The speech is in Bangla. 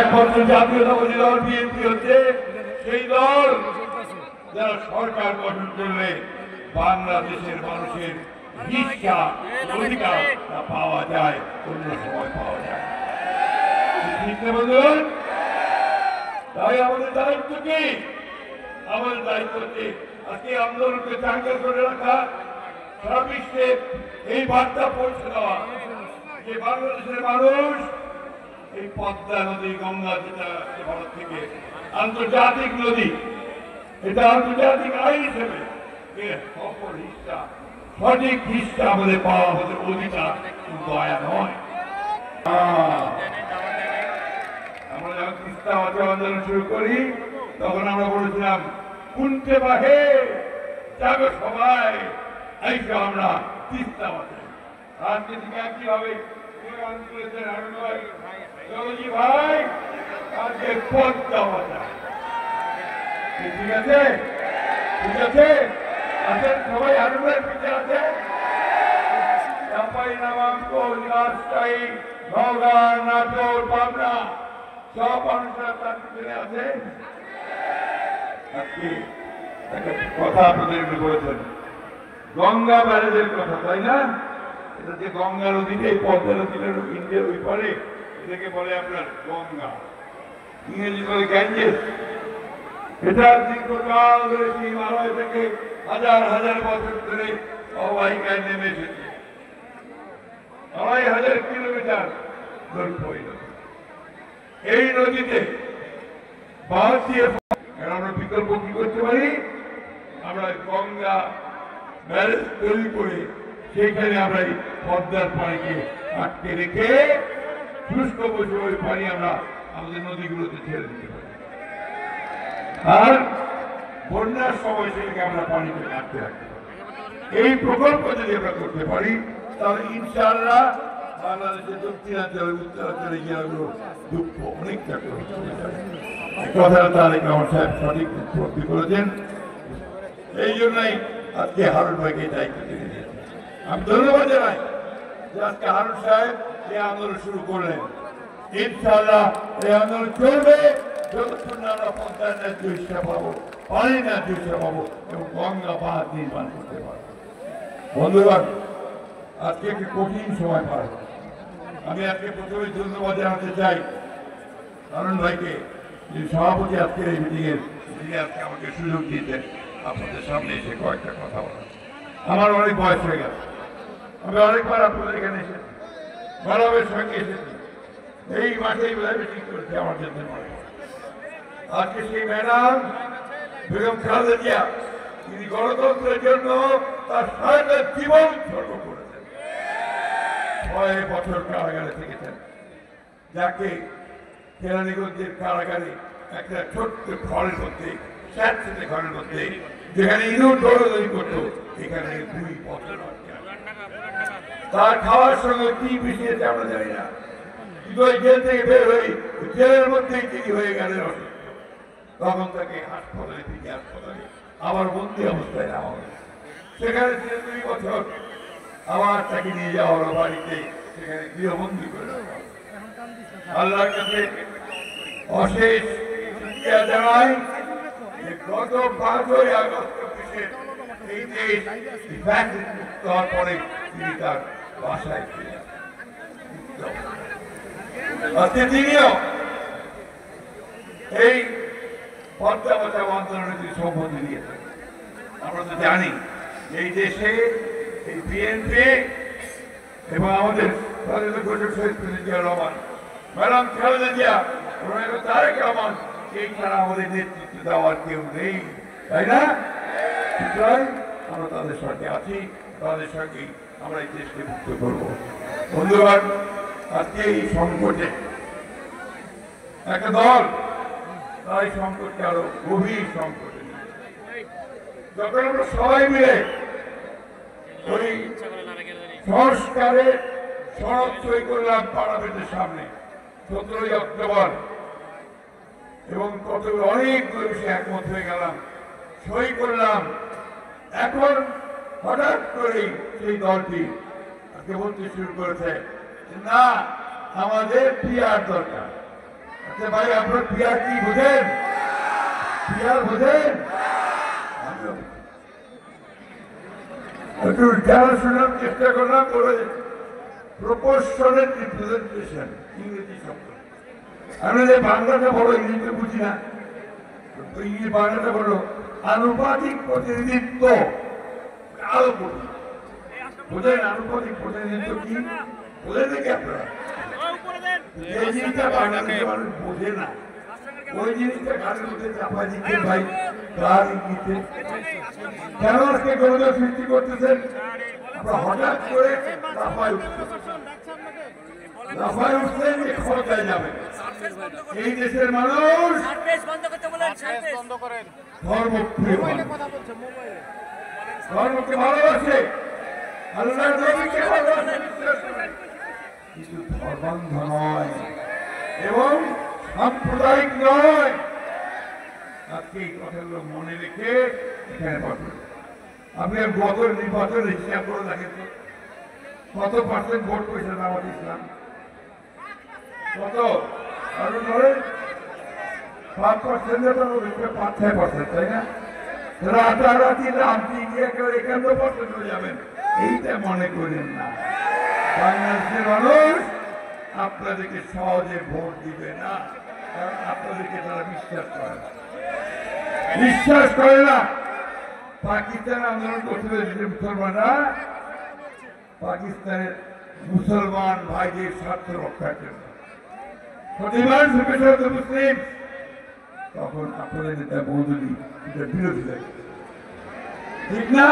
একমাত্র জাতীয়তাবাদী দল বিএনপি হচ্ছে সেই দল যারা সরকার গঠন করলে বাংলাদেশের মানুষের ইচ্ছা অধিকার পাওয়া যায়, অন্য সময় পাওয়া যায়। বন্ধুগণ, তাই আমাদের দায়িত্ব কি? আমাদের দায়িত্ব হচ্ছে আজকে আন্দোলনকে চাঙ্গা করে রাখা, সারা বিশ্বে এই বার্তা পৌঁছে দেওয়া যে বাংলাদেশের মানুষ এই পদ্মা নদী, গঙ্গা, যেটা ভারত থেকে আন্তর্জাতিক নদী, এটা আন্তর্জাতিক আইন হিসেবে সকল হিস্সা, সঠিক হিস্সা আমাদের পাওয়া, আমাদের অধিকার, দয়া নয়। আমরা যখন তিস্তা বাঁচাও আন্দোলন শুরু করি তখন আমরা বলেছিলাম কুন্ঠে বাহে যাবে সবাই, এইসব আমরা তিস্তা বাঁচাই। আজকে ঠিক একইভাবে ভাই আজকে পদ্মা বাঁচায়। ঠিক আছে, ঠিক আছে, আছেন সবাই, আনন্দের পিছিয়ে আছে। চাঁপাই নবাবগঞ্জ, রাজশাহী, নওগাঁ, নাটোর, পাবনা সব মানুষরা তার পিছনে আছে। আজকে একটা কথা আপনাদের বলেছেন, গঙ্গা ব্যারেজের কথা, তাই না? এটা যে গঙ্গা নদীতে, এই পদ্মা নদীর ইন্ডিয়ার ওই পারে, এটাকে বলে আপনার গঙ্গা, ইংরেজি বলে গ্যাঞ্জেস। এটা দীর্ঘকাল ধরে হিমালয় থেকে হাজার হাজার বছর ধরে অববাহিকায় নেমে এসেছে, ২,৫০০ কিলোমিটার দৈর্ঘ্য এই নদী। এই নদীতে বাঁধ দিয়ে আমরা বিকল্প কি করতে পারি? আমরা গঙ্গা ব্যারেজ তৈরি করে সেইখানে আমরা এই পদ্মার পানিকে আটকে রেখে শুষ্ক বসে ওই পানি আমরা আমাদের নদীগুলোতে ছেড়ে দিতে পারি, আর বন্যার সময় সেটাকে আমরা পানিকে আটকে রাখতে পারি। এই প্রকল্প যদি আমরা করতে পারি তাহলে ইনশাআল্লাহ বাংলাদেশের দক্ষিণাঞ্চলের, উত্তরাঞ্চলের জেলাগুলো দুঃখ অনেকটা কমে যাবে। কথাটা তারেক রহমান সাহেব সঠিক উৎপত্তি করেছেন। এই জন্যই আজকে হারুন ভাইকে দায়িত্ব দিয়ে দিয়েছেন। আমি ধন্যবাদ জানাই যে আজকে হারুন সাহেব এই আন্দোলন শুরু করলেন। ইনশাআল্লাহ এই আন্দোলন চলবে যতক্ষণ না আমরা পঞ্চায়েত ন্যায্য হিসা পাবো, পানি ন্যায্য হিসা পাবো এবং গঙ্গা বাঁধ নির্মাণ করতে পারবো। বন্ধুগণ, আজকে একটি কঠিন সময় পার। আমি আজকে প্রথমে ধন্যবাদ জানাতে চাই হারুন ভাইকে, যে সভাপতি আজকের এই মিটিংয়ের, তিনি আজকে আমাকে সুযোগ দিয়েছেন আপনাদের সামনে এসে কয়েকটা কথা বলার। আমার অনেক বয়স হয়ে গেছে, আমি অনেকবার আপনাদের এখানে এসেছি, গৌরবের সঙ্গে এসেছি, এই মাঠেই বোধহয় মিটিং করেছি আমার জন্য মনে হয়। আজকে সেই ম্যাডাম বেগম খালেদা জিয়া, তিনি গণতন্ত্রের জন্য তার সারা জীবন উৎসর্গ করেছেন, ৬ বছর কারাগারে থেকেছেন, যাকে কেরানীগঞ্জের কারাগারে একটা ছোট্ট ঘরের মধ্যে, স্যাঁতসেঁতে ঘরের মধ্যে, যেখানে ইঁদুর দৌড়াদৌড়ি করতো, এখানে 2 বছর তার খাওয়ার সঙ্গে কি মিশিয়েছে আমরা জানি না, কিন্তু ওই জেল থেকে বের হয়ে জেলের মধ্যেই তিনি হয়ে গেলেন অসুস্থ। তখন তাকে হাসপাতালে থেকে হাসপাতালে আবার বন্দি অবস্থায় নেওয়া হলো, সেখানে ছিলেন 2 বছর, আবার তাকে নিয়ে যাওয়া হলো বাড়িতে, সেখানে গৃহবন্দী করে রাখা। আল্লাহর কাছে অশেষ শুকরিয়া জানাই যে গত 5ই আগস্ট এই দেশ মুক্ত হওয়ার পরে তিনি তার বাসায় ফিরে আজকে তিনিও এই পদ্মা বাঁচাও আন্দোলনে তিনি সম্মতি দিয়েছেন। আমরা তো জানি এই দেশে এই বিএনপি এবং আমাদের শহীদ প্রেসিডেন্ট জিয়া রহমান, ম্যাডাম খালেদা জিয়া এবং তারেক রহমান, এই ছাড়া আমাদের নেতৃত্ব দেওয়ার কেউ নেই, তাই না? আমরা তাদের সঙ্গে আছি, তাদের সঙ্গেই আমরা এই দেশকে মুক্ত করবো। বন্ধুগণ, আজকে এই সংকটে একটা দল তাই সংকটকে আরো গভীর সংকটে, যখন আমরা সবাই মিলে ওই সংস্কারের সনদ সই করলাম পার্লামেন্টের সামনে 17ই অক্টোবর, এবং কতগুলো অনেকগুলো বিষয়ে একমত হয়ে গেলাম, সই করলাম। এখন হঠাৎ করেই সেই দলটি আজকে বলতে শুরু করেছে না, আমাদের পিআর দরকার, আচ্ছা ভাই, আপনার পিয়ার কি বোঝেন? পিয়ার বোঝেন? একটু জানা শোনার চেষ্টা করলাম, বলে প্রপোর্শনাল রিপ্রেজেন্টেশন, ইংরেজি শব্দ। আমি যে বাংলাটা বড়, ইংরেজিতে বুঝি না, ইংরেজি বাংলাটা বড় আনুপাতিক প্রতিনিধিত্ব। আরো বলি, বোঝেন আনুপাতিক প্রতিনিধিত্ব কি? বোঝেন নাকি আপনারা? এই জিনিসটা বাংলাদেশের মানুষ বোঝে না। ওই জিনিসটা গানের মধ্যে চাপা দিচ্ছে ভাই, কার ইঙ্গিতে। কেন আজকে গণতন্ত্র সৃষ্টি করতেছেন? আমরা হঠাৎ করে লাফায় উঠছেন যে ক্ষমতায় যাবেন। এই দেশের মানুষ ধর্মপ্রিয়, ধর্মকে ভালোবাসে, আল্লাহর নবীকে ভালোবাসে, কিন্তু ধর্মান্ধ নয় এবং সাম্প্রদায়িক নয়। আজকে এই কথাগুলো মনে রেখে এখানে পাঠান। আপনি গত নির্বাচন হিসাব করে দেখেন তো, কত পার্সেন্ট ভোট পেয়েছে জামাত ইসলাম? কত? আরো ধরেন 5%, 5-6%, তাই না? রাতারাতি রামটি গিয়ে 51% হয়ে যাবেন, এইটা মনে করেন না। বাংলাদেশের মানুষ আপনাদেরকে সহজে ভোট দিবে না, কারণ আপনাদেরকে তারা বিশ্বাস করে না। পাকিস্তান আন্দোলন করছিল মুসলমানরা, পাকিস্তানের মুসলমান ভাইদের স্বার্থ রক্ষার জন্য, মুসলিম। তখন আপনাদের নেতা মৌদুদি এটা বিরোধিতা, ঠিক না?